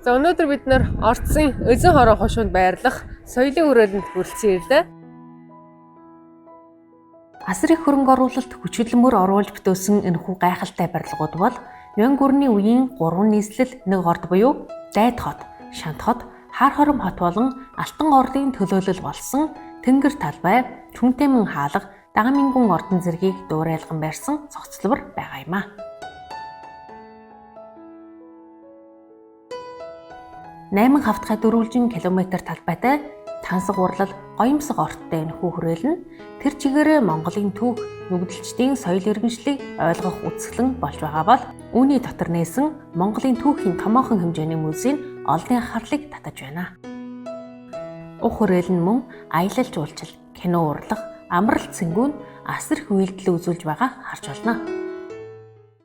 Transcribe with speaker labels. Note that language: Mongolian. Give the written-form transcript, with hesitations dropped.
Speaker 1: За өнөөдөр бид нэр Орцын Өзөн хорон хошуунд байрлах соёлын өрөөлөнд хүрэлцэн ирлээ.
Speaker 2: Асар их хөрөнгө оруулалт хүч хөдөлмөр оруулж бүтээсэн энэхүү гайхалтай барилгууд бол Мянга гүрний үеийн 3 нийслэл нэг орд буюу Дайд хот, Шант хот, Хар хором хот болон Алтан орлын төлөөлөл болсон Тэнгэр талбай, Түнтэмэн хаалга, Дагамингүн ордон зэргийг дуурайлган барьсан цогцлбор байгаа юм а. Найман хавтгай дөрвөлжин километр талбайтай Тансаг урлал Гоёмсог орттой энэхүү хүрээлэл нь тэр чигээрээ Монголын түүх, нүгдэлчдийн соёл иргэншлийг ойлгох үзэсгэлэн болж байгаа бол үүний дотор нээсэн Монголын түүхийн томоохон хэмжээний музейн олонний анхаарлыг татаж байна. Уг хүрээлэл нь мөн аялал жуулчлал, кино урлах, амралт цэнгүүн асар их үйлдэл үзүүлж байгаа харж байна.